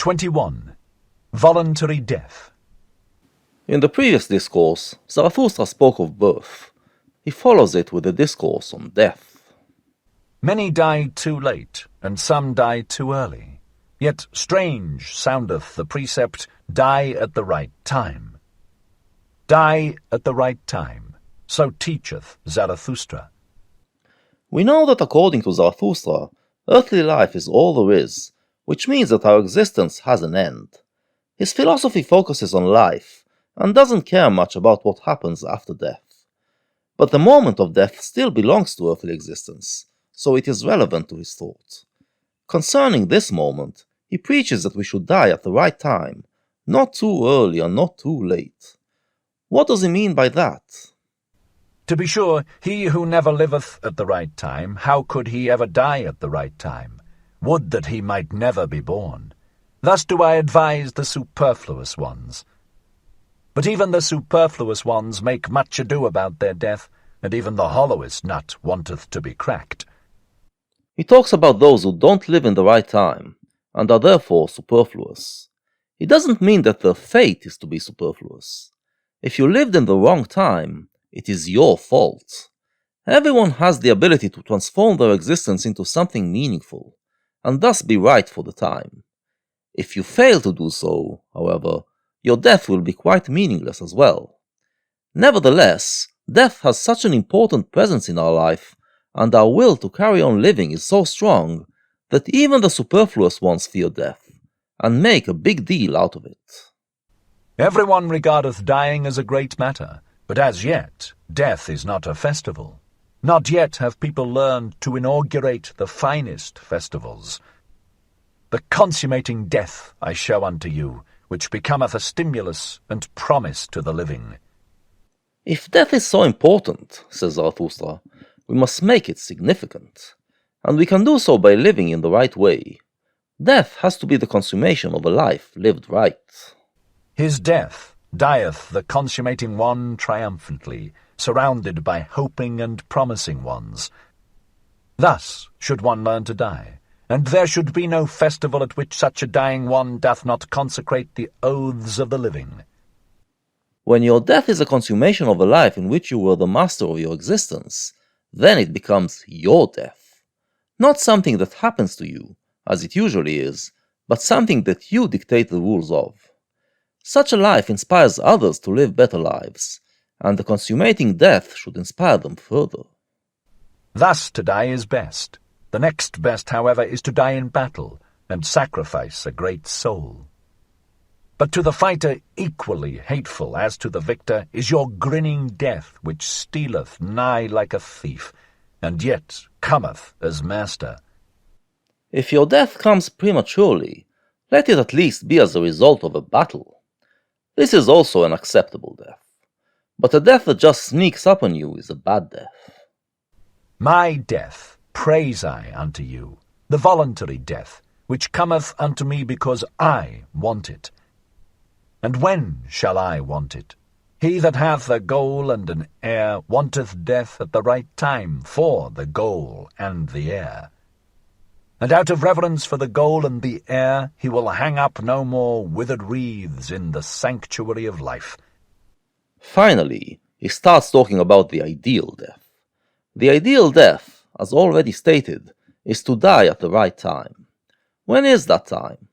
21. Voluntary death. In the previous discourse, Zarathustra spoke of birth. He follows it with a discourse on death. Many die too late, and some die too early. Yet strange soundeth the precept, die at the right time. Die at the right time, so teacheth Zarathustra. We know that according to Zarathustra, earthly life is all there is, which means that our existence has an end. His philosophy focuses on life, and doesn't care much about what happens after death. But the moment of death still belongs to earthly existence, so it is relevant to his thought. Concerning this moment, he preaches that we should die at the right time, not too early and not too late. What does he mean by that? To be sure, he who never liveth at the right time, how could he ever die at the right time? Would that he might never be born. Thus do I advise the superfluous ones. But even the superfluous ones make much ado about their death, and even the hollowest nut wanteth to be cracked. He talks about those who don't live in the right time, and are therefore superfluous. It doesn't mean that their fate is to be superfluous. If you lived in the wrong time, it is your fault. Everyone has the ability to transform their existence into something meaningful, and thus be right for the time. If you fail to do so, however, your death will be quite meaningless as well. Nevertheless, death has such an important presence in our life, and our will to carry on living is so strong, that even the superfluous ones fear death, and make a big deal out of it. Everyone regardeth dying as a great matter, but as yet death is not a festival. Not yet have people learned to inaugurate the finest festivals. The consummating death I show unto you, which becometh a stimulus and promise to the living. If death is so important, says Zarathustra, we must make it significant, and we can do so by living in the right way. Death has to be the consummation of a life lived right. His death dieth the consummating one triumphantly, surrounded by hoping and promising ones. Thus should one learn to die, and there should be no festival at which such a dying one doth not consecrate the oaths of the living. When your death is a consummation of a life in which you were the master of your existence, then it becomes your death. Not something that happens to you, as it usually is, but something that you dictate the rules of. Such a life inspires others to live better lives, and the consummating death should inspire them further. Thus to die is best. The next best, however, is to die in battle, and sacrifice a great soul. But to the fighter equally hateful as to the victor is your grinning death, which stealeth nigh like a thief, and yet cometh as master. If your death comes prematurely, let it at least be as a result of a battle. This is also an acceptable death. But a death that just sneaks up on you is a bad death. My death praise I unto you, the voluntary death, which cometh unto me because I want it. And when shall I want it? He that hath a goal and an heir wanteth death at the right time for the goal and the heir. And out of reverence for the goal and the heir, he will hang up no more withered wreaths in the sanctuary of life. Finally, he starts talking about the ideal death. The ideal death, as already stated, is to die at the right time. When is that time?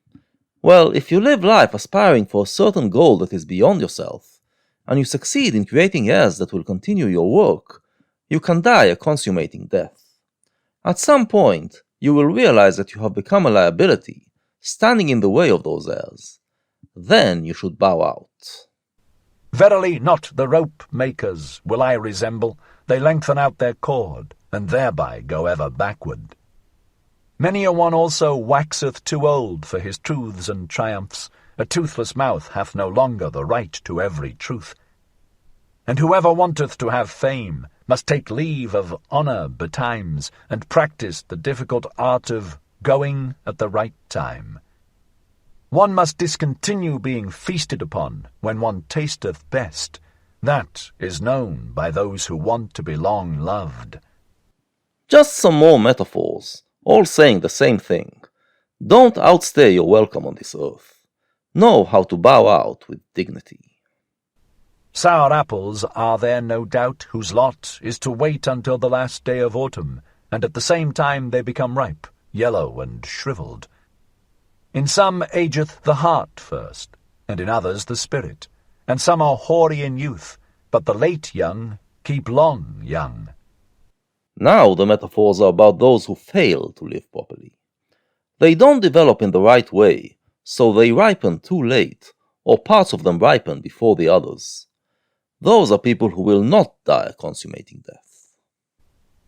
Well, if you live life aspiring for a certain goal that is beyond yourself, and you succeed in creating heirs that will continue your work, you can die a consummating death. At some point, you will realize that you have become a liability, standing in the way of those heirs. Then you should bow out. Verily not the rope-makers will I resemble. They lengthen out their cord, and thereby go ever backward. Many a one also waxeth too old for his truths and triumphs. A toothless mouth hath no longer the right to every truth. And whoever wanteth to have fame must take leave of honour betimes, and practise the difficult art of going at the right time. One must discontinue being feasted upon when one tasteth best. That is known by those who want to be long loved. Just some more metaphors, all saying the same thing. Don't outstay your welcome on this earth. Know how to bow out with dignity. Sour apples are there, no doubt, whose lot is to wait until the last day of autumn, and at the same time they become ripe, yellow and shriveled. In some ageth the heart first, and in others the spirit, and some are hoary in youth, but the late young keep long young. Now the metaphors are about those who fail to live properly. They don't develop in the right way, so they ripen too late, or parts of them ripen before the others. Those are people who will not die a consummating death.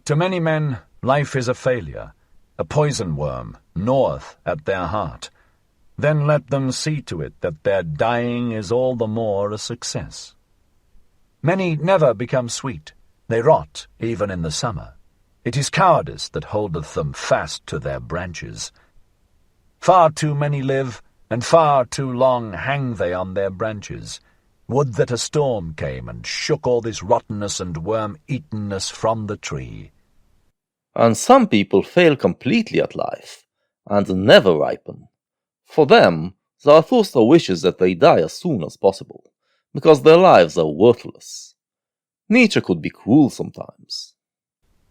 To many men, life is a failure. A poison worm gnaweth at their heart. Then let them see to it that their dying is all the more a success. Many never become sweet. They rot even in the summer. It is cowardice that holdeth them fast to their branches. Far too many live, and far too long hang they on their branches. Would that a storm came and shook all this rottenness and worm-eatenness from the tree. And some people fail completely at life, and never ripen. For them, Zarathustra wishes that they die as soon as possible, because their lives are worthless. Nietzsche could be cruel sometimes.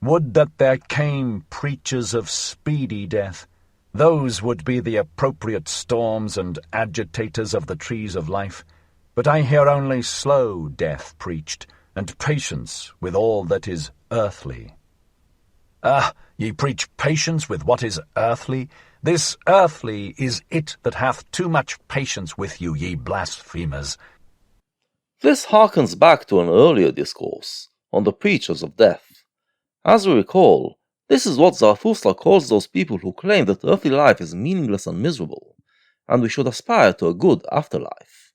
Would that there came preachers of speedy death. Those would be the appropriate storms and agitators of the trees of life. But I hear only slow death preached, and patience with all that is earthly. Ah, ye preach patience with what is earthly? This earthly is it that hath too much patience with you, ye blasphemers. This harkens back to an earlier discourse on the preachers of death. As we recall, this is what Zarathustra calls those people who claim that earthly life is meaningless and miserable, and we should aspire to a good afterlife.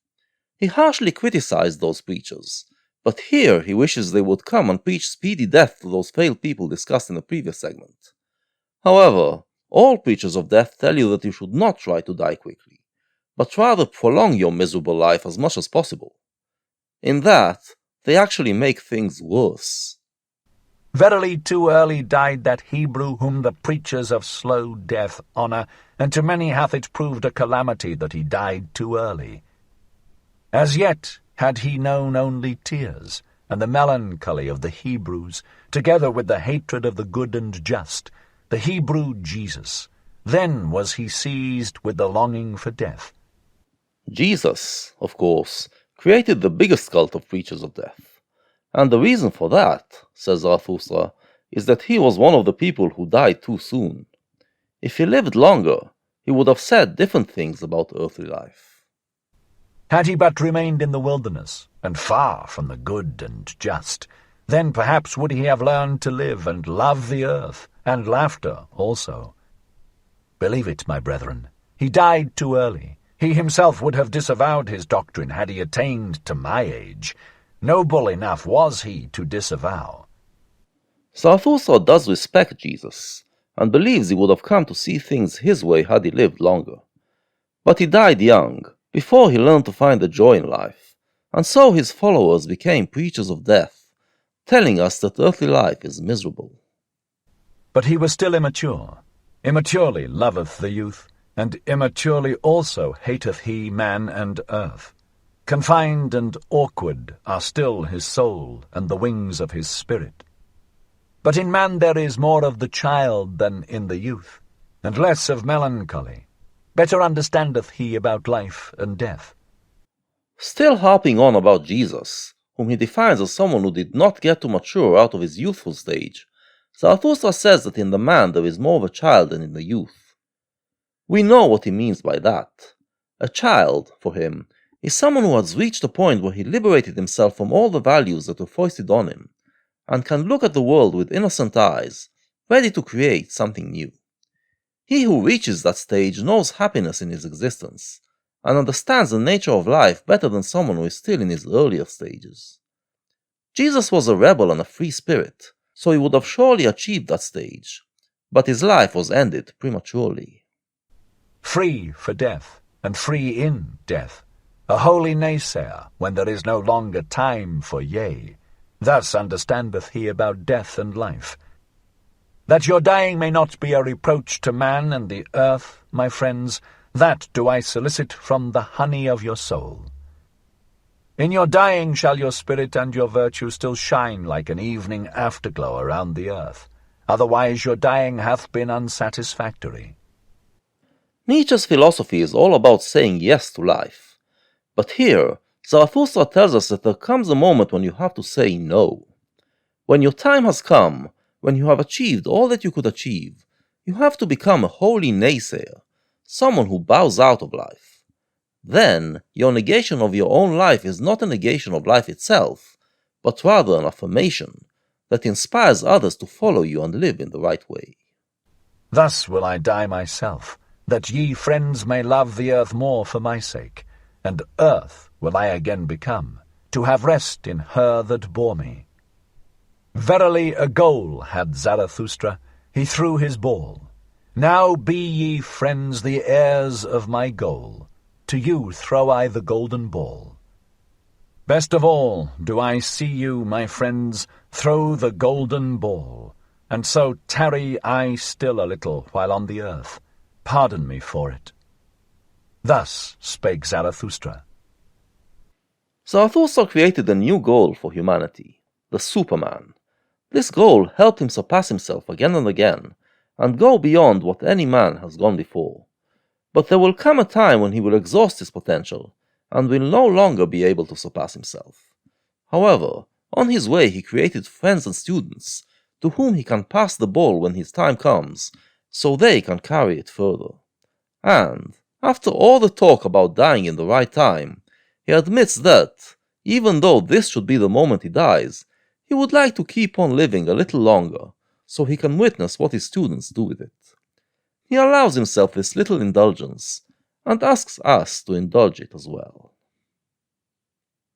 He harshly criticized those preachers, but here he wishes they would come and preach speedy death to those failed people discussed in the previous segment. However, all preachers of death tell you that you should not try to die quickly, but rather prolong your miserable life as much as possible. In that, they actually make things worse. Verily too early died that Hebrew whom the preachers of slow death honour, and to many hath it proved a calamity that he died too early. As yet had he known only tears, and the melancholy of the Hebrews, together with the hatred of the good and just, the Hebrew Jesus. Then was he seized with the longing for death. Jesus, of course, created the biggest cult of preachers of death. And the reason for that, says Zarathustra, is that he was one of the people who died too soon. If he lived longer, he would have said different things about earthly life. Had he but remained in the wilderness, and far from the good and just, then perhaps would he have learned to live and love the earth, and laughter also. Believe it, my brethren, he died too early. He himself would have disavowed his doctrine had he attained to my age. Noble enough was he to disavow. Zarathustra does respect Jesus, and believes he would have come to see things his way had he lived longer. But he died young, before he learned to find the joy in life, and so his followers became preachers of death, telling us that earthly life is miserable. But he was still immature. Immaturely loveth the youth, and immaturely also hateth he man and earth. Confined and awkward are still his soul and the wings of his spirit. But in man there is more of the child than in the youth, and less of melancholy. Better understandeth he about life and death. Still harping on about Jesus, whom he defines as someone who did not get to mature out of his youthful stage, Zarathustra says that in the man there is more of a child than in the youth. We know what he means by that. A child, for him, is someone who has reached a point where he liberated himself from all the values that were foisted on him, and can look at the world with innocent eyes, ready to create something new. He who reaches that stage knows happiness in his existence, and understands the nature of life better than someone who is still in his earlier stages. Jesus was a rebel and a free spirit, so he would have surely achieved that stage, but his life was ended prematurely. Free for death, and free in death, a holy naysayer, when there is no longer time for yea. Thus understandeth he about death and life. That your dying may not be a reproach to man and the earth, my friends, that do I solicit from the honey of your soul. In your dying shall your spirit and your virtue still shine like an evening afterglow around the earth. Otherwise your dying hath been unsatisfactory. Nietzsche's philosophy is all about saying yes to life. But here, Zarathustra tells us that there comes a moment when you have to say no. When your time has come, when you have achieved all that you could achieve, you have to become a holy naysayer, someone who bows out of life. Then, your negation of your own life is not a negation of life itself, but rather an affirmation that inspires others to follow you and live in the right way. Thus will I die myself, that ye friends may love the earth more for my sake, and earth will I again become, to have rest in her that bore me. Verily a goal had Zarathustra, he threw his ball. Now be ye, friends, the heirs of my goal, to you throw I the golden ball. Best of all do I see you, my friends, throw the golden ball, and so tarry I still a little while on the earth. Pardon me for it. Thus spake Zarathustra. Zarathustra created a new goal for humanity, the Superman. This goal helped him surpass himself again and again, and go beyond what any man has gone before. But there will come a time when he will exhaust his potential, and will no longer be able to surpass himself. However, on his way he created friends and students, to whom he can pass the ball when his time comes, so they can carry it further. And, after all the talk about dying in the right time, he admits that, even though this should be the moment he dies, he would like to keep on living a little longer, so he can witness what his students do with it. He allows himself this little indulgence, and asks us to indulge it as well.